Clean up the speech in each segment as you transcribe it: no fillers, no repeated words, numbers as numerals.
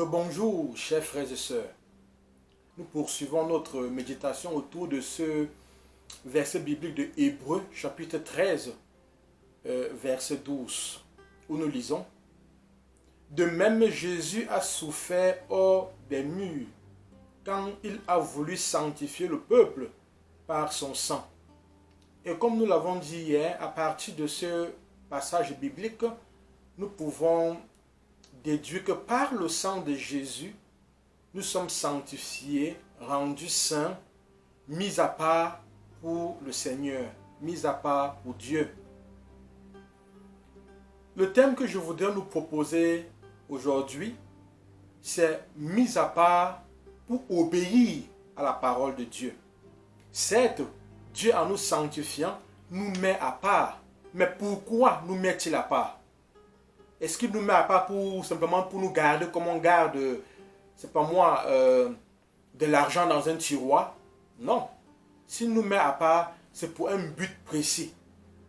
Rebonjour, chers frères et sœurs. Nous poursuivons notre méditation autour de ce verset biblique de Hébreux, chapitre 13, verset 12, où nous lisons: De même, Jésus a souffert hors des murs, quand il a voulu sanctifier le peuple par son sang. Et comme nous l'avons dit hier, à partir de ce passage biblique, nous pouvons déduire que par le sang de Jésus, nous sommes sanctifiés, rendus saints, mis à part pour le Seigneur, mis à part pour Dieu. Le thème que je voudrais nous proposer aujourd'hui, c'est mis à part pour obéir à la parole de Dieu. Certes, Dieu en nous sanctifiant nous met à part. Mais pourquoi nous met-il à part? Est-ce qu'il nous met à part simplement pour nous garder comme on garde, c'est pas moi, de l'argent dans un tiroir? Non. S'il nous met à part, c'est pour un but précis.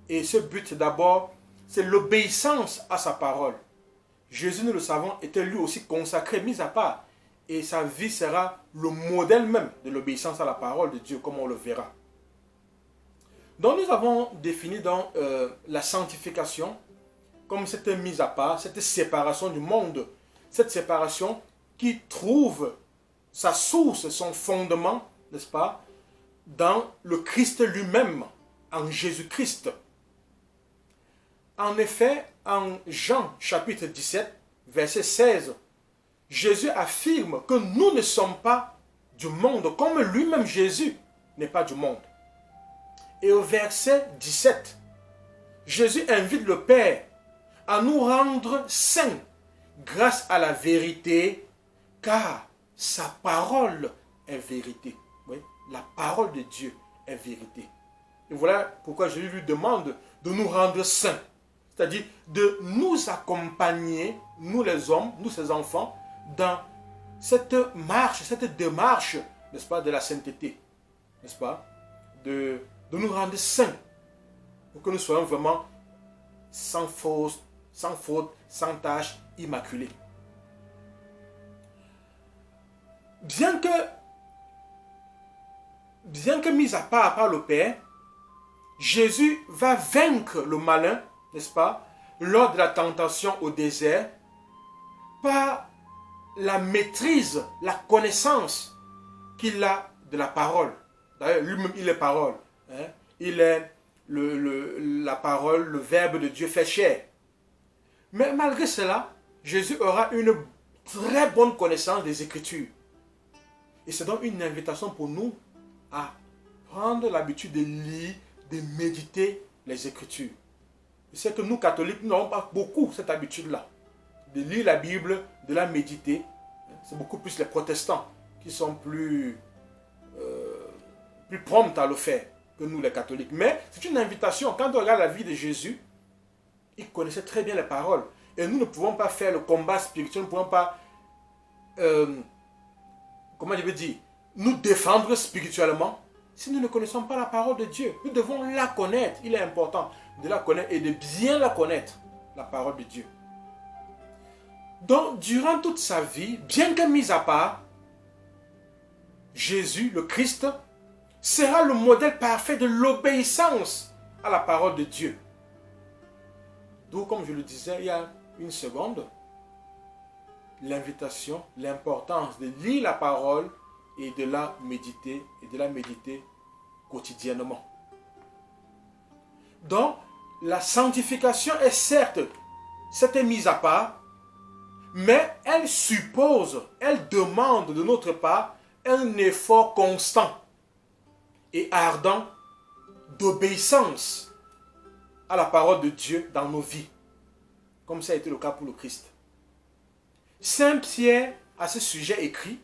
Et ce but, d'abord, c'est l'obéissance à sa parole. Jésus, nous le savons, était lui aussi consacré, mis à part. Et sa vie sera le modèle même de l'obéissance à la parole de Dieu, comme on le verra. Donc nous avons défini la sanctification comme cette mise à part, cette séparation du monde, cette séparation qui trouve sa source, son fondement, n'est-ce pas, dans le Christ lui-même, en Jésus-Christ. En effet, en Jean chapitre 17, verset 16, Jésus affirme que nous ne sommes pas du monde, comme lui-même Jésus n'est pas du monde. Et au verset 17, Jésus invite le Père à nous rendre saints grâce à la vérité, car sa parole est vérité. Oui, la parole de Dieu est vérité. Et voilà pourquoi Jésus lui demande de nous rendre saints, c'est-à-dire de nous accompagner, nous les hommes, nous ses enfants, dans cette marche, cette démarche, n'est-ce pas, de la sainteté, n'est-ce pas, de nous rendre saints, pour que nous soyons vraiment sans faute, sans tâche, immaculés. Bien que mis à part par le Père, Jésus va vaincre le malin, n'est-ce pas, lors de la tentation au désert, par la maîtrise, la connaissance qu'il a de la parole. D'ailleurs, lui-même, il est parole. Hein? Il est la parole, le verbe de Dieu fait chair. Mais malgré cela, Jésus aura une très bonne connaissance des Écritures. Et c'est donc une invitation pour nous à prendre l'habitude de lire, de méditer les Écritures. Je sais que nous, catholiques, nous n'avons pas beaucoup cette habitude-là, de lire la Bible, de la méditer. C'est beaucoup plus les protestants qui sont plus prompts à le faire que nous, les catholiques. Mais c'est une invitation. Quand on regarde la vie de Jésus, il connaissait très bien les paroles. Et nous ne pouvons pas faire le combat spirituel, nous ne pouvons pas, comment je veux dire, nous défendre spirituellement si nous ne connaissons pas la parole de Dieu. Nous devons la connaître. Il est important de la connaître et de bien la connaître, la parole de Dieu. Donc, durant toute sa vie, bien que mis à part, Jésus, le Christ, sera le modèle parfait de l'obéissance à la parole de Dieu. D'où, comme je le disais il y a une seconde, l'invitation, l'importance de lire la parole et de la méditer, quotidiennement. Donc, la sanctification est certes cette mise à part, mais elle suppose, elle demande de notre part un effort constant et ardent d'obéissance à la parole de Dieu dans nos vies, comme ça a été le cas pour le Christ. Saint Pierre, à ce sujet écrit,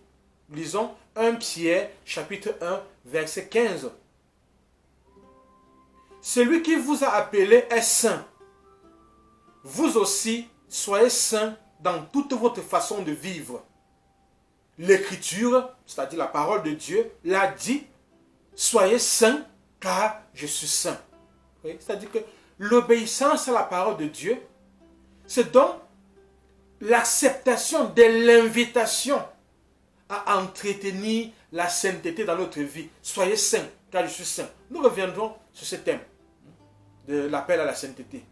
lisons 1 Pierre, chapitre 1, verset 15. Celui qui vous a appelé est saint. Vous aussi, soyez saints dans toute votre façon de vivre. L'Écriture, c'est-à-dire la parole de Dieu, l'a dit, soyez saints car je suis saint. C'est-à-dire que l'obéissance à la parole de Dieu, c'est donc l'acceptation de l'invitation à entretenir la sainteté dans notre vie. Soyez saints, car je suis saint. Nous reviendrons sur ce thème de l'appel à la sainteté.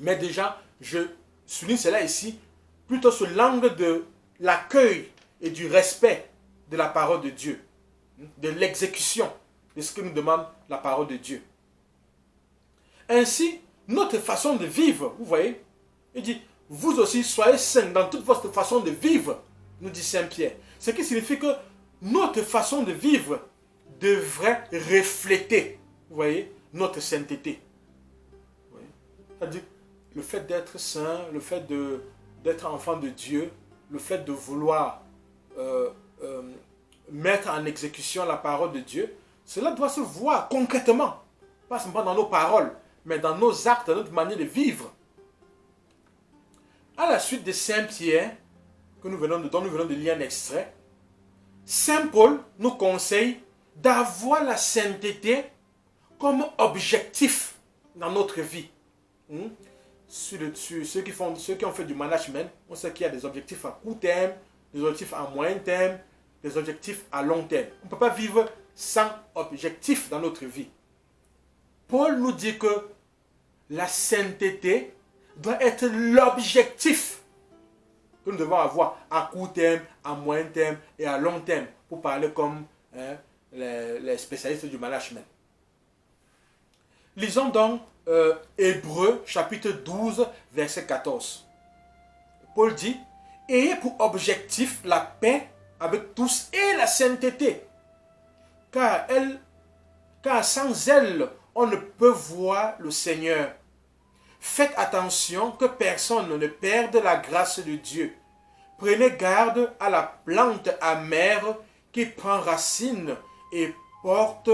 Mais déjà, je souligne cela ici, plutôt sur l'angle de l'accueil et du respect de la parole de Dieu, de l'exécution de ce que nous demande la parole de Dieu. Ainsi, notre façon de vivre, vous voyez, il dit, vous aussi soyez saints dans toute votre façon de vivre, nous dit Saint Pierre. Ce qui signifie que notre façon de vivre devrait refléter, vous voyez, notre sainteté. C'est-à-dire, le fait d'être saint, le fait d'être enfant de Dieu, le fait de vouloir mettre en exécution la parole de Dieu, cela doit se voir concrètement, pas seulement dans nos paroles, mais dans nos actes, dans notre manière de vivre. À la suite de Saint Pierre, dont nous venons de lire un extrait, Saint Paul nous conseille d'avoir la sainteté comme objectif dans notre vie. Ceux qui ont fait du management, on sait qu'il y a des objectifs à court terme, des objectifs à moyen terme, des objectifs à long terme. On ne peut pas vivre sans objectif dans notre vie. Paul nous dit que la sainteté doit être l'objectif que nous devons avoir à court terme, à moyen terme et à long terme, pour parler comme les spécialistes du management. Lisons donc Hébreux chapitre 12, verset 14. Paul dit, « Ayez pour objectif la paix avec tous et la sainteté, car sans elle, on ne peut voir le Seigneur. Faites attention que personne ne perde la grâce de Dieu. Prenez garde à la plante amère qui prend racine et porte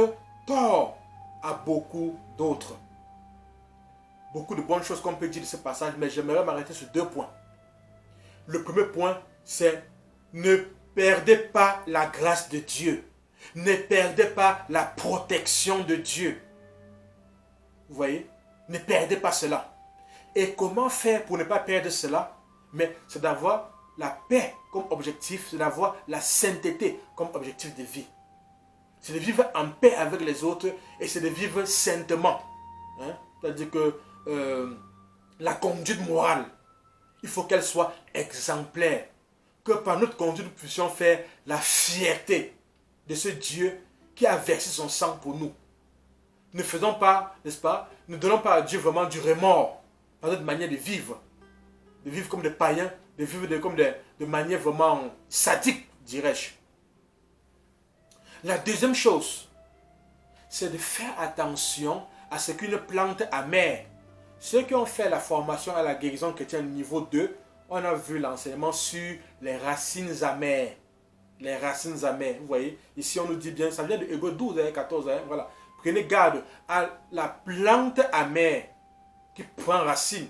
tort à beaucoup d'autres. » Beaucoup de bonnes choses qu'on peut dire de ce passage, mais j'aimerais m'arrêter sur 2 points. Le premier point, c'est ne perdez pas la grâce de Dieu. Ne perdez pas la protection de Dieu. Vous voyez? Ne perdez pas cela. Et comment faire pour ne pas perdre cela? Mais c'est d'avoir la paix comme objectif, c'est d'avoir la sainteté comme objectif de vie. C'est de vivre en paix avec les autres et c'est de vivre saintement. C'est-à-dire que la conduite morale, il faut qu'elle soit exemplaire. Que par notre conduite, nous puissions faire la fierté de ce Dieu qui a versé son sang pour nous. Ne faisons pas, n'est-ce pas, ne donnons pas à Dieu vraiment du remords par notre manière de vivre comme des païens, de vivre de manière vraiment sadique, dirais-je. La deuxième chose, c'est de faire attention à ce qu'une plante amère. Ceux qui ont fait la formation à la guérison chrétienne niveau 2, on a vu l'enseignement sur les racines amères. Les racines amères, vous voyez, ici on nous dit bien, ça vient de Hébreux 12, 14, voilà. Prenez garde à la plante amère qui prend racine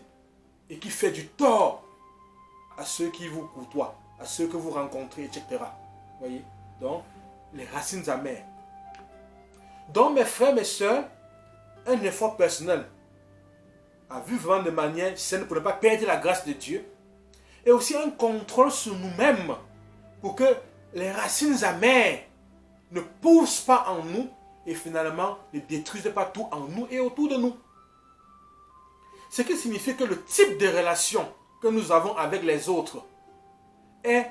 et qui fait du tort à ceux qui vous côtoient, à ceux que vous rencontrez, etc. Vous voyez, donc, les racines amères. Donc, mes frères, mes soeurs, un effort personnel à vivre de manière saine pour ne pas perdre la grâce de Dieu, et aussi un contrôle sur nous-mêmes pour que les racines amères ne poussent pas en nous et finalement ne détruisent pas tout en nous et autour de nous. Ce qui signifie que le type de relation que nous avons avec les autres est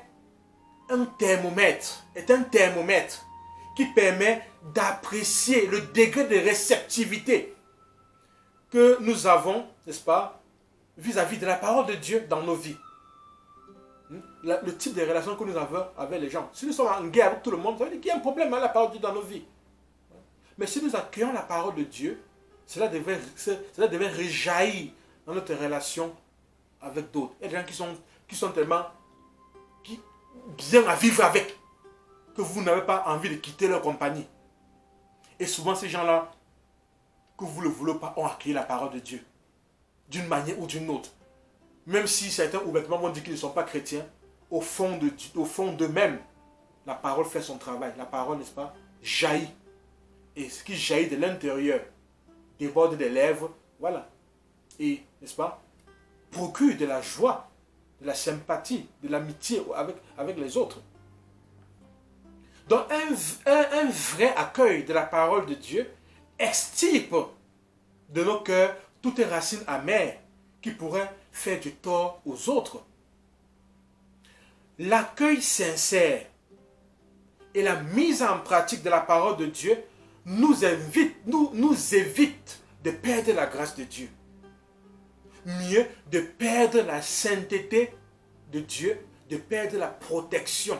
un thermomètre qui permet d'apprécier le degré de réceptivité que nous avons, n'est-ce pas, vis-à-vis de la parole de Dieu dans nos vies. Le type de relation que nous avons avec les gens. Si nous sommes en guerre avec tout le monde, ça veut dire qu'il y a un problème avec la parole de Dieu dans nos vies. Mais si nous accueillons la parole de Dieu, cela devait rejaillir dans notre relation avec d'autres. Il y a des gens qui sont tellement bien à vivre avec que vous n'avez pas envie de quitter leur compagnie. Et souvent ces gens-là, que vous ne le voulez pas, ont accueilli la parole de Dieu. D'une manière ou d'une autre. Même si certains ouvertement vont dire qu'ils ne sont pas chrétiens, au fond d'eux-mêmes, la parole fait son travail. La parole, n'est-ce pas, jaillit. Et ce qui jaillit de l'intérieur déborde des lèvres, voilà. Et, n'est-ce pas, procure de la joie de la sympathie, de l'amitié avec les autres. Donc un vrai accueil de la parole de Dieu extirpe de nos cœurs toutes les racines amères qui pourraient faire du tort aux autres. L'accueil sincère et la mise en pratique de la parole de Dieu nous évite de perdre la grâce de Dieu. Mieux, de perdre la sainteté de Dieu, de perdre la protection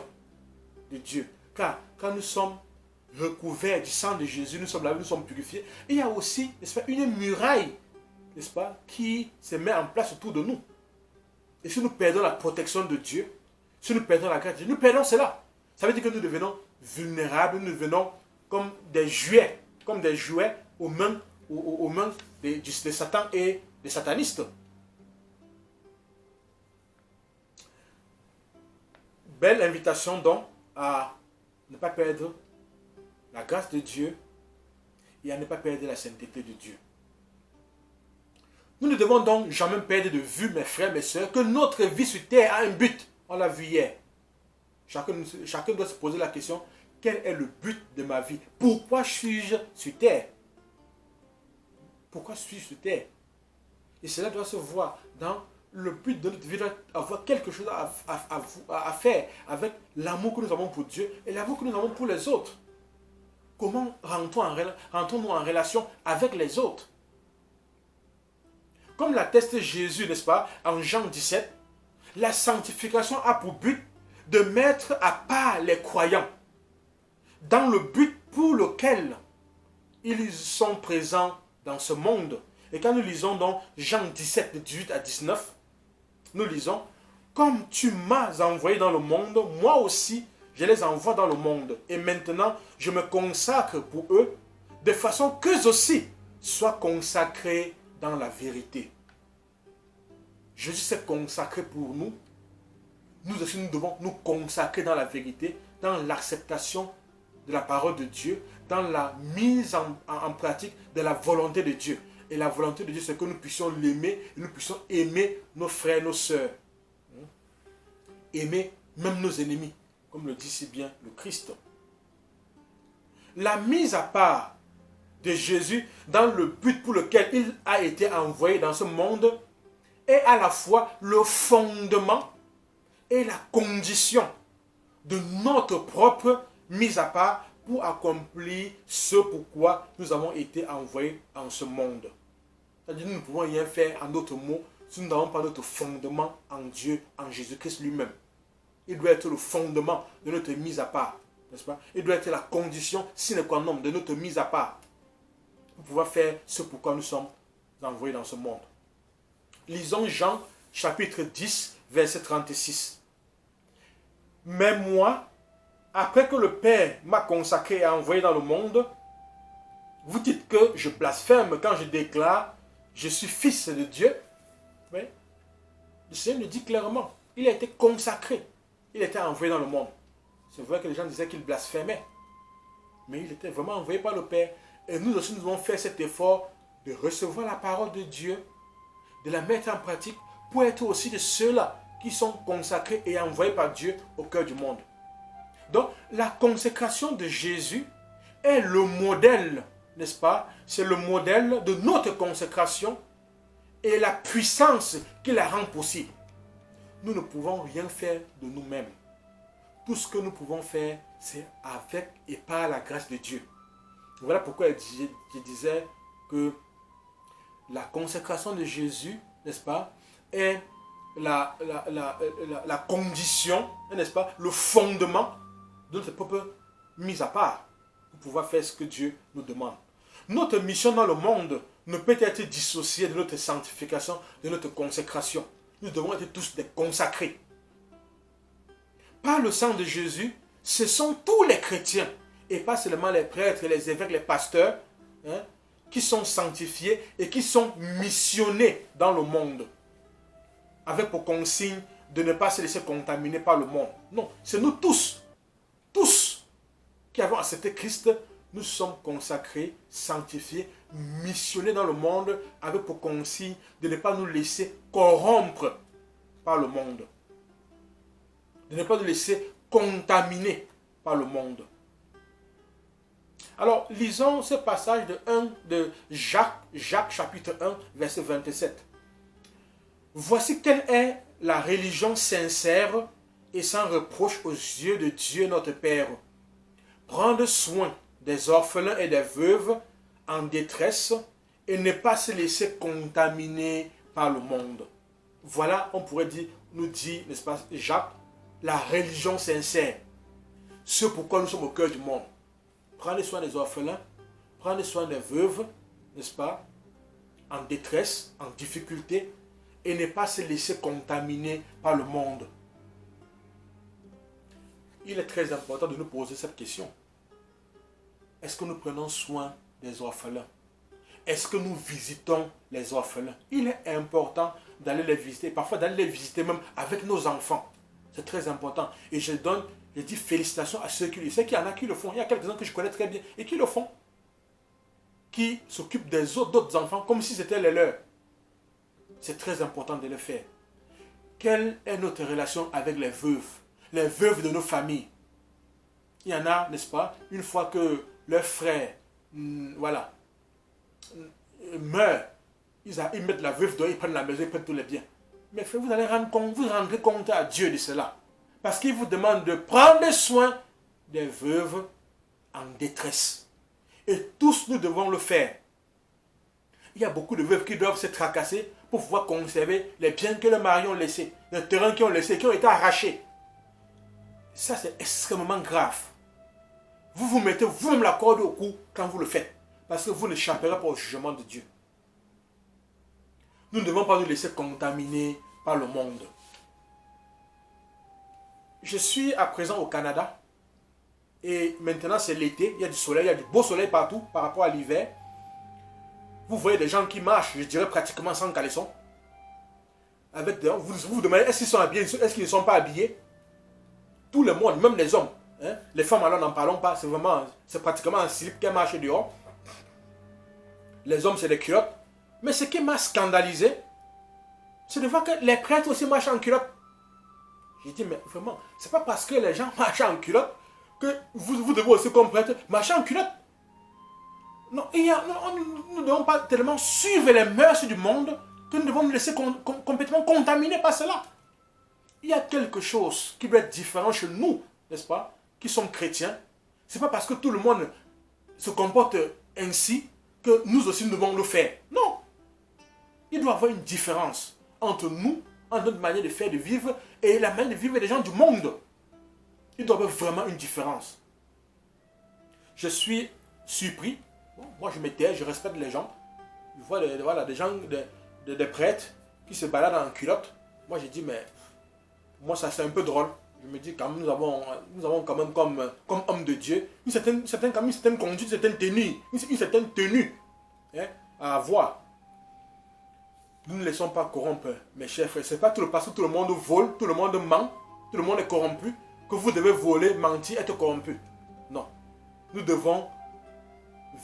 de Dieu. Car quand nous sommes recouverts du sang de Jésus, nous sommes lavés, nous sommes purifiés. Et il y a aussi, n'est-ce pas, une muraille, n'est-ce pas, qui se met en place autour de nous. Et si nous perdons la protection de Dieu, si nous perdons la grâce de Dieu, nous perdons cela. Ça veut dire que nous devenons vulnérables, nous devenons comme des jouets aux mains de Satan et des satanistes. Belle invitation donc à ne pas perdre la grâce de Dieu et à ne pas perdre la sainteté de Dieu. Nous ne devons donc jamais perdre de vue, mes frères, mes sœurs, que notre vie sur terre a un but. On l'a vu hier. Chacun doit se poser la question, quel est le but de ma vie? Pourquoi suis-je sur terre? Pourquoi suis-je sur terre? Et cela doit se voir dans le but de notre vie, doit avoir quelque chose à faire avec l'amour que nous avons pour Dieu et l'amour que nous avons pour les autres. Comment rentrons-nous en relation avec les autres? Comme l'atteste Jésus, n'est-ce pas, en Jean 17, la sanctification a pour but de mettre à part les croyants dans le but pour lequel ils sont présents dans ce monde. Et quand nous lisons dans Jean 17, de 18 à 19, nous lisons, « Comme tu m'as envoyé dans le monde, moi aussi je les envoie dans le monde. Et maintenant je me consacre pour eux, de façon qu'eux aussi soient consacrés dans la vérité. » Jésus s'est consacré pour nous. Nous aussi, nous devons nous consacrer dans la vérité, dans l'acceptation de la parole de Dieu, dans la mise en pratique de la volonté de Dieu. Et la volonté de Dieu, c'est que nous puissions l'aimer, et nous puissions aimer nos frères, nos sœurs. Aimer même nos ennemis, comme le dit si bien le Christ. La mise à part de Jésus dans le but pour lequel il a été envoyé dans ce monde est à la fois le fondement et la condition de notre propre mise à part pour accomplir ce pourquoi nous avons été envoyés en ce monde. C'est-à-dire nous ne pouvons rien faire en d'autres mots si nous n'avons pas notre fondement en Dieu, en Jésus-Christ lui-même. Il doit être le fondement de notre mise à part, n'est-ce pas? Il doit être la condition sine qua non de notre mise à part pour pouvoir faire ce pourquoi nous sommes envoyés dans ce monde. Lisons Jean chapitre 10, verset 36. « Mais moi, après que le Père m'a consacré et envoyé dans le monde, vous dites que je blasphème quand je déclare « Je suis fils de Dieu ». Oui. Le Seigneur le dit clairement. Il a été consacré. Il a été envoyé dans le monde. C'est vrai que les gens disaient qu'il blasphémait. Mais il était vraiment envoyé par le Père. Et nous aussi, nous devons faire cet effort de recevoir la parole de Dieu, de la mettre en pratique pour être aussi de ceux-là qui sont consacrés et envoyés par Dieu au cœur du monde. Donc, la consécration de Jésus est le modèle, n'est-ce pas? C'est le modèle de notre consécration et la puissance qui la rend possible. Nous ne pouvons rien faire de nous-mêmes. Tout ce que nous pouvons faire, c'est avec et par la grâce de Dieu. Voilà pourquoi je disais que la consécration de Jésus, n'est-ce pas, est la condition, n'est-ce pas, le fondement de notre propre mise à part pour pouvoir faire ce que Dieu nous demande. Notre mission dans le monde ne peut être dissociée de notre sanctification, de notre consécration. Nous devons être tous des consacrés. Par le sang de Jésus, ce sont tous les chrétiens, et pas seulement les prêtres, les évêques, les pasteurs, qui sont sanctifiés et qui sont missionnés dans le monde, avec pour consigne de ne pas se laisser contaminer par le monde. Non, c'est nous tous qui avons accepté Christ, nous sommes consacrés, sanctifiés, missionnés dans le monde, avec pour consigne de ne pas nous laisser corrompre par le monde. De ne pas nous laisser contaminer par le monde. Alors, lisons ce passage de Jacques chapitre 1, verset 27. Voici quelle est la religion sincère et sans reproche aux yeux de Dieu notre Père. Prendre soin des orphelins et des veuves en détresse et ne pas se laisser contaminer par le monde. Voilà, on pourrait nous dire, n'est-ce pas, Jacques, la religion sincère. Ce pourquoi nous sommes au cœur du monde. Prendre soin des orphelins, prendre soin des veuves, n'est-ce pas, en détresse, en difficulté, et ne pas se laisser contaminer par le monde. Il est très important de nous poser cette question. Est-ce que nous prenons soin des orphelins? Est-ce que nous visitons les orphelins? Il est important d'aller les visiter, parfois d'aller les visiter même avec nos enfants. C'est très important. Et je dis félicitations à ceux qui le font. Je sais qu'il y en a qui le font. Il y a quelques-uns que je connais très bien et qui le font. Qui s'occupent des autres, d'autres enfants comme si c'était les leurs. C'est très important de le faire. Quelle est notre relation avec les veuves de nos familles? Il y en a, n'est-ce pas, une fois que leur frère, meurt, ils mettent la veuve dehors, ils prennent la maison, ils prennent tous les biens. Mais frère, vous allez vous rendrez compte à Dieu de cela. Parce qu'il vous demande de prendre soin des veuves en détresse. Et tous nous devons le faire. Il y a beaucoup de veuves qui doivent se tracasser pour pouvoir conserver les biens que leurs maris ont laissés, les terrains qu'ils ont laissés, qui ont été arrachés. Ça, c'est extrêmement grave. Vous vous mettez vous-même la corde au cou quand vous le faites. Parce que vous n'échapperez pas au jugement de Dieu. Nous ne devons pas nous laisser contaminer par le monde. Je suis à présent au Canada. Et maintenant, c'est l'été. Il y a du soleil, il y a du beau soleil partout par rapport à l'hiver. Vous voyez des gens qui marchent, je dirais pratiquement sans caleçon. Vous vous demandez, est-ce qu'ils sont habillés, est-ce qu'ils ne sont pas habillés? Tout le monde, même les hommes. Hein? Les femmes, alors n'en parlons pas. C'est pratiquement un slip qui marche dehors. Les hommes, c'est des culottes. Mais ce qui m'a scandalisé, c'est de voir que les prêtres aussi marchent en culotte. J'ai dit, mais vraiment, c'est pas parce que les gens marchent en culotte que vous devez aussi comme prêtre marcher en culotte. Non, nous ne devons pas tellement suivre les mœurs du monde que nous devons nous laisser complètement contaminer par cela. Il y a quelque chose qui doit être différent chez nous, n'est-ce pas, qui sommes chrétiens. Ce n'est pas parce que tout le monde se comporte ainsi que nous aussi nous devons le faire. Non. Il doit y avoir une différence entre nous, entre notre manière de faire, de vivre, et la manière de vivre des gens du monde. Il doit y avoir vraiment une différence. Je suis surpris. Bon, moi je me tais, je respecte les gens. Je vois des gens, des prêtres qui se baladent en culotte. Moi je dis, mais moi ça c'est un peu drôle. Je me dis, quand même, nous avons quand même comme homme de Dieu une certaine conduite, une certaine tenue hein, à avoir. Nous ne laissons pas corrompre, mes chers frères. Ce n'est pas parce que tout le monde vole, tout le monde ment, tout le monde est corrompu, que vous devez voler, mentir, être corrompu. Non. Nous devons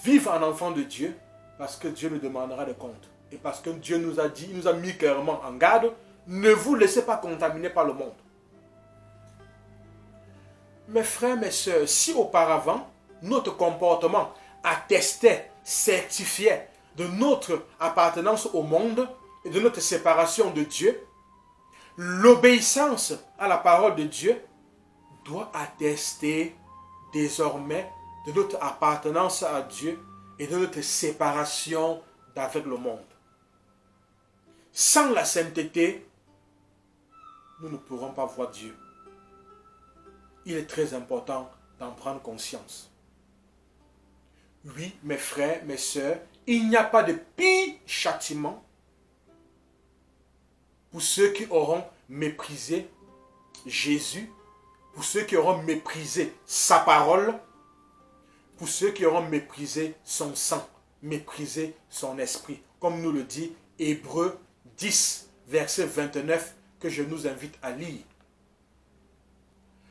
vivre en enfant de Dieu parce que Dieu nous demandera des comptes. Et parce que Dieu nous a dit, il nous a mis clairement en garde, ne vous laissez pas contaminer par le monde. Mes frères, mes sœurs, si auparavant, notre comportement attestait, certifiait de notre appartenance au monde et de notre séparation de Dieu, l'obéissance à la parole de Dieu doit attester désormais de notre appartenance à Dieu et de notre séparation d'avec le monde. Sans la sainteté, nous ne pourrons pas voir Dieu. Il est très important d'en prendre conscience. Oui, mes frères, mes sœurs, il n'y a pas de pire châtiment pour ceux qui auront méprisé Jésus, pour ceux qui auront méprisé sa parole, pour ceux qui auront méprisé son sang, méprisé son esprit. Comme nous le dit Hébreux 10, verset 29, que je nous invite à lire.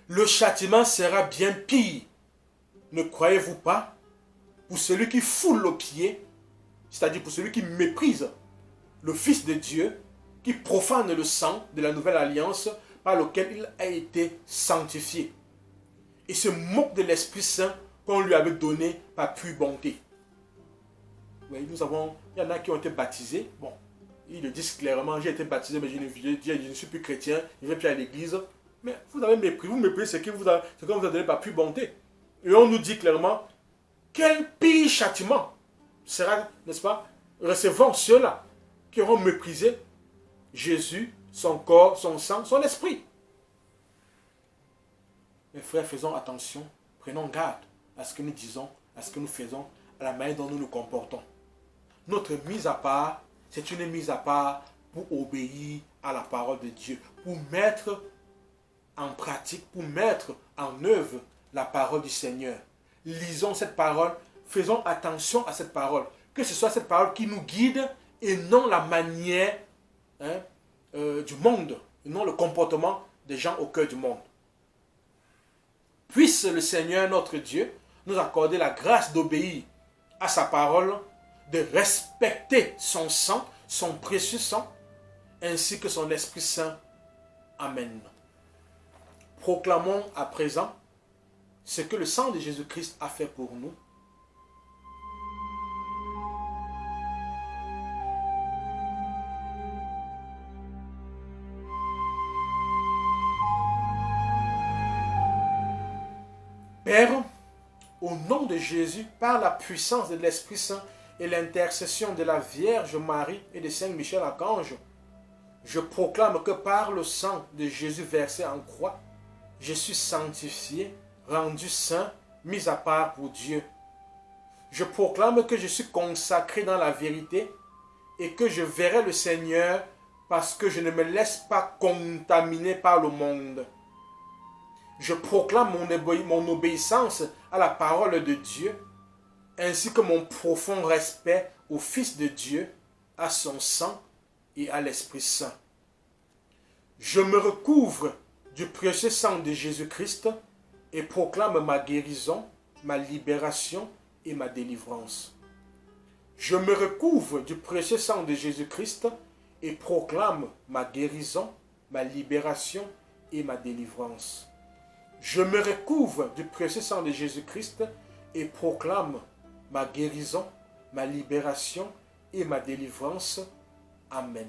Le châtiment sera bien pire, ne croyez-vous pas, pour celui qui foule aux pieds, c'est-à-dire pour celui qui méprise le Fils de Dieu, qui profane le sang de la nouvelle alliance par lequel il a été sanctifié. Il se moque de l'Esprit Saint qu'on lui avait donné par pure bonté. Oui, il y en a qui ont été baptisés. Bon, ils le disent clairement, j'ai été baptisé, mais je ne suis plus chrétien, je ne vais plus à l'église. Mais vous avez mépris, vous méprisez ce qu'on vous a donné par pure bonté. Et on nous dit clairement, quel pire châtiment sera, n'est-ce pas, recevant ceux-là qui auront méprisé Jésus, son corps, son sang, son esprit. Mes frères, faisons attention, prenons garde à ce que nous disons, à ce que nous faisons, à la manière dont nous nous comportons. Notre mise à part, c'est une mise à part pour obéir à la parole de Dieu, pour mettre en pratique, pour mettre en œuvre la parole du Seigneur. Lisons cette parole, faisons attention à cette parole, que ce soit cette parole qui nous guide et non la manière du monde, et non le comportement des gens au cœur du monde. Puisse le Seigneur notre Dieu nous accorder la grâce d'obéir à sa parole, de respecter son sang, son précieux sang, ainsi que son Esprit Saint. Amen. Proclamons à présent ce que le sang de Jésus-Christ a fait pour nous. Père, au nom de Jésus, par la puissance de l'Esprit Saint et l'intercession de la Vierge Marie et de Saint Michel Archange, je proclame que par le sang de Jésus versé en croix, je suis sanctifié, rendu saint, mis à part pour Dieu. Je proclame que je suis consacré dans la vérité et que je verrai le Seigneur parce que je ne me laisse pas contaminer par le monde. Je proclame mon obéissance à la parole de Dieu, ainsi que mon profond respect au Fils de Dieu, à son sang et à l'Esprit Saint. Je me recouvre du précieux sang de Jésus-Christ et proclame ma guérison, ma libération et ma délivrance. Je me recouvre du précieux sang de Jésus-Christ et proclame ma guérison, ma libération et ma délivrance. Je me recouvre du précieux sang de Jésus-Christ et proclame ma guérison, ma libération et ma délivrance. Amen.